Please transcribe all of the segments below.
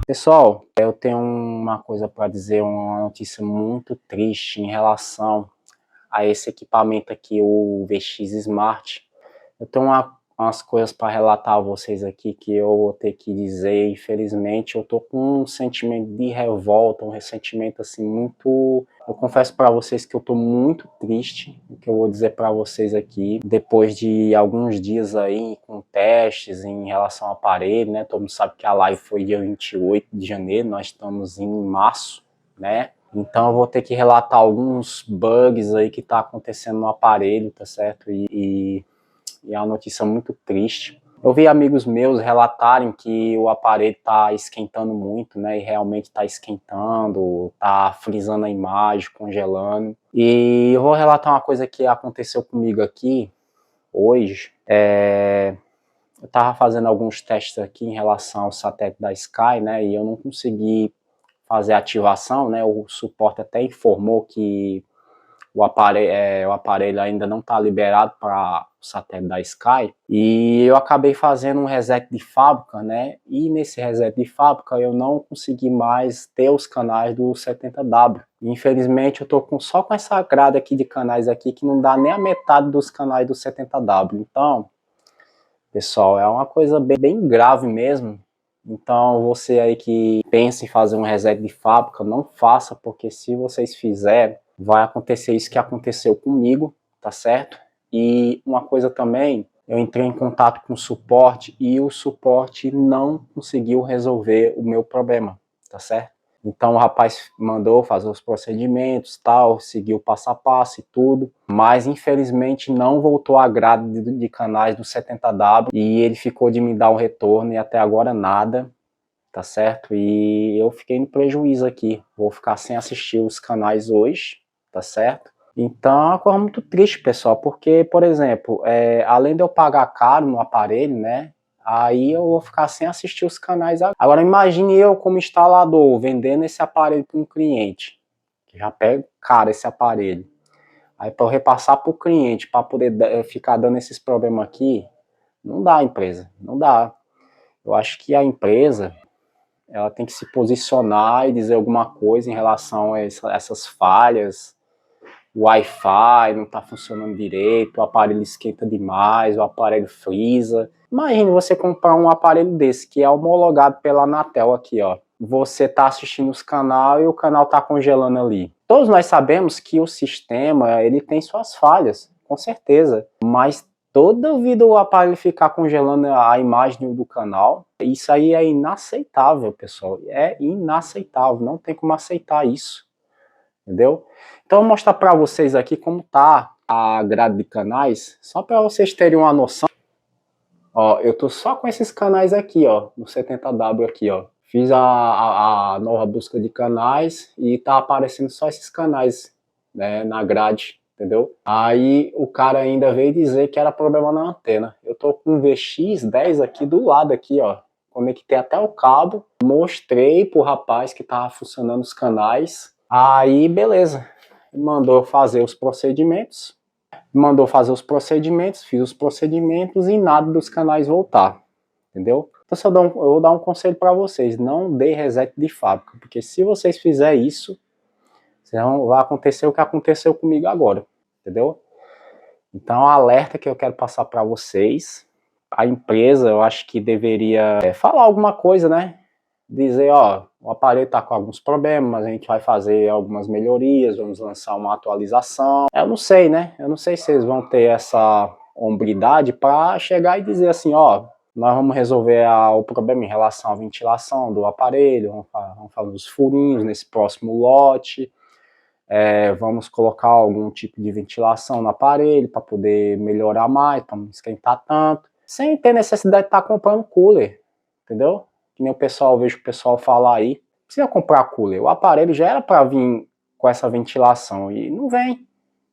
Pessoal, eu tenho uma coisa para dizer, uma notícia muito triste em relação a esse equipamento aqui, o VX Smart. Eu tenho umas coisas para relatar a vocês aqui que eu vou ter que dizer. Infelizmente, eu tô com um sentimento de revolta, um ressentimento assim muito. Eu confesso para vocês que eu tô muito triste. O que eu vou dizer para vocês aqui, depois de alguns dias aí com testes em relação ao aparelho, né? Todo mundo sabe que a live foi dia 28 de janeiro, nós estamos em março, né? Então eu vou ter que relatar alguns bugs aí que tá acontecendo no aparelho, tá certo? E é uma notícia muito triste. Eu vi amigos meus relatarem que o aparelho está esquentando muito, né? E realmente está esquentando, está frisando a imagem, congelando. E eu vou relatar uma coisa que aconteceu comigo aqui hoje. Eu estava fazendo alguns testes aqui em relação ao satélite da Sky, né? E eu não consegui fazer a ativação, né? O suporte até informou que o aparelho ainda não está liberado para o satélite da Sky, e eu acabei fazendo um reset de fábrica, né? E nesse reset de fábrica eu não consegui mais ter os canais do 70W. Infelizmente eu tô só com essa grade aqui de canais aqui que não dá nem a metade dos canais do 70W. Então, pessoal, é uma coisa bem grave mesmo. Então, você aí que pensa em fazer um reset de fábrica, não faça, porque se vocês fizerem, vai acontecer isso que aconteceu comigo, tá certo? E uma coisa também, eu entrei em contato com o suporte e o suporte não conseguiu resolver o meu problema, tá certo? Então o rapaz mandou fazer os procedimentos, tal, seguiu passo a passo e tudo, mas infelizmente não voltou a grade de canais do 70W e ele ficou de me dar um retorno e até agora nada, tá certo? E eu fiquei no prejuízo aqui, vou ficar sem assistir os canais hoje, tá certo? Então é uma coisa muito triste, pessoal, porque, por exemplo, além de eu pagar caro no aparelho, né, aí eu vou ficar sem assistir os canais. Agora imagine eu como instalador, vendendo esse aparelho para um cliente, que já pega caro esse aparelho. Aí para eu repassar para o cliente, para poder ficar dando esses problemas aqui, não dá, empresa, não dá. Eu acho que a empresa, ela tem que se posicionar e dizer alguma coisa em relação a essas falhas. O Wi-Fi não está funcionando direito, o aparelho esquenta demais, o aparelho frisa. Imagine você comprar um aparelho desse, que é homologado pela Anatel aqui, ó. Você está assistindo os canais e o canal está congelando ali. Todos nós sabemos que o sistema, ele tem suas falhas, com certeza. Mas toda vida o aparelho ficar congelando a imagem do canal, isso aí é inaceitável, pessoal. É inaceitável, não tem como aceitar isso. Entendeu? Então eu vou mostrar para vocês aqui como tá a grade de canais, só para vocês terem uma noção. Ó, eu tô só com esses canais aqui, ó, no 70W aqui, ó. Fiz a nova busca de canais e tá aparecendo só esses canais, né, na grade, entendeu? Aí o cara ainda veio dizer que era problema na antena. Eu tô com um VX10 aqui do lado aqui, ó. Conectei até o cabo, mostrei pro rapaz que tava funcionando os canais. Aí, beleza. Mandou fazer os procedimentos. Fiz os procedimentos e nada dos canais voltar. Entendeu? Então eu vou dar um conselho para vocês. Não dê reset de fábrica. Porque se vocês fizerem isso, vai acontecer o que aconteceu comigo agora. Entendeu? Então, alerta que eu quero passar para vocês. A empresa, eu acho que deveria falar alguma coisa, né? Dizer, ó, o aparelho está com alguns problemas, a gente vai fazer algumas melhorias, vamos lançar uma atualização. Eu não sei, né? Eu não sei se eles vão ter essa hombridade para chegar e dizer assim, ó, nós vamos resolver o problema em relação à ventilação do aparelho, vamos fazer os furinhos nesse próximo lote, vamos colocar algum tipo de ventilação no aparelho para poder melhorar mais, para não esquentar tanto, sem ter necessidade de estar comprando cooler, entendeu? Que nem eu vejo o pessoal falar aí, precisa comprar cooler. O aparelho já era para vir com essa ventilação e não vem,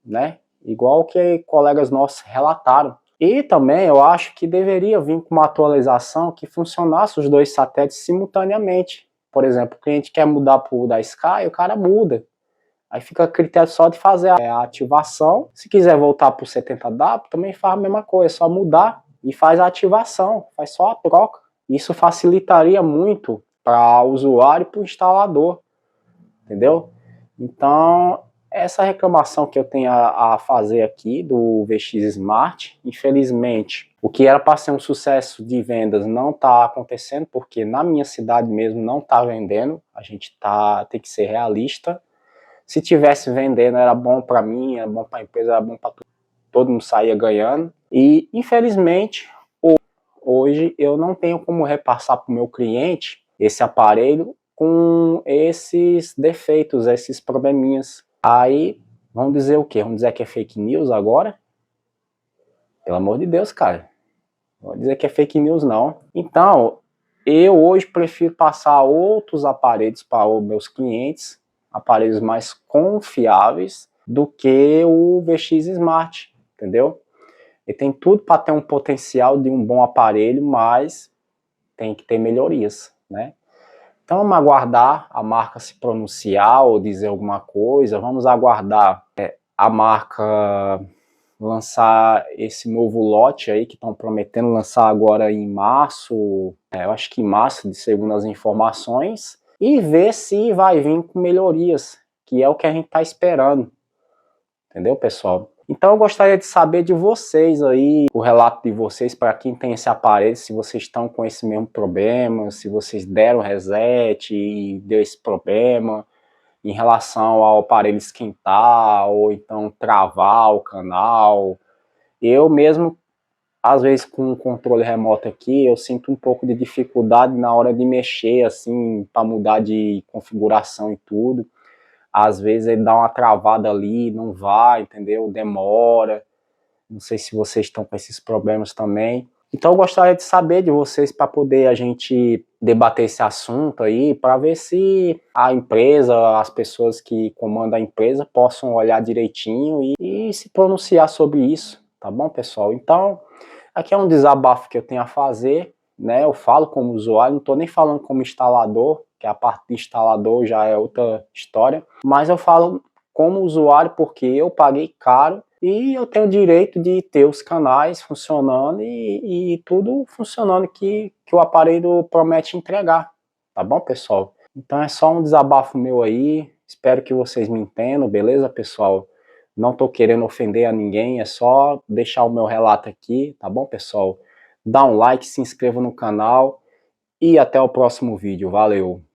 né? Igual que colegas nossos relataram. E também eu acho que deveria vir com uma atualização que funcionasse os dois satélites simultaneamente. Por exemplo, o cliente quer mudar para o da Sky, o cara muda. Aí fica a critério só de fazer a ativação. Se quiser voltar para o 70W, também faz a mesma coisa, é só mudar e faz a ativação, faz só a troca. Isso facilitaria muito para o usuário e para o instalador, entendeu? Então, essa reclamação que eu tenho a fazer aqui do VX Smart, infelizmente, o que era para ser um sucesso de vendas não está acontecendo, porque na minha cidade mesmo não está vendendo, a gente tem que ser realista. Se tivesse vendendo era bom para mim, era bom para a empresa, era bom para todo mundo saía ganhando. E infelizmente, hoje eu não tenho como repassar para o meu cliente esse aparelho com esses defeitos, esses probleminhas. Aí, vamos dizer o quê? Vamos dizer que é fake news agora? Pelo amor de Deus, cara. Não vou dizer que é fake news, não. Então, eu hoje prefiro passar outros aparelhos para os meus clientes, aparelhos mais confiáveis, do que o VX Smart, entendeu? Ele tem tudo para ter um potencial de um bom aparelho, mas tem que ter melhorias, né? Então vamos aguardar a marca se pronunciar ou dizer alguma coisa, vamos aguardar a marca lançar esse novo lote aí que estão prometendo lançar agora em março, eu acho que em março, segundo as informações, e ver se vai vir com melhorias, que é o que a gente está esperando, entendeu, pessoal? Então eu gostaria de saber de vocês aí, o relato de vocês para quem tem esse aparelho, se vocês estão com esse mesmo problema, se vocês deram reset e deu esse problema, em relação ao aparelho esquentar, ou então travar o canal. Eu mesmo, às vezes com o controle remoto aqui, eu sinto um pouco de dificuldade na hora de mexer, assim, para mudar de configuração e tudo. Às vezes ele dá uma travada ali, não vai, entendeu? Demora. Não sei se vocês estão com esses problemas também. Então eu gostaria de saber de vocês para poder a gente debater esse assunto aí, para ver se a empresa, as pessoas que comandam a empresa possam olhar direitinho e se pronunciar sobre isso, tá bom, pessoal? Então, aqui é um desabafo que eu tenho a fazer, né? Eu falo como usuário, não estou nem falando como instalador, que a parte de instalador já é outra história, mas eu falo como usuário porque eu paguei caro e eu tenho o direito de ter os canais funcionando e tudo funcionando que o aparelho promete entregar, tá bom, pessoal? Então é só um desabafo meu aí, espero que vocês me entendam, beleza, pessoal? Não estou querendo ofender a ninguém, é só deixar o meu relato aqui, tá bom, pessoal? Dá um like, se inscreva no canal e até o próximo vídeo, valeu!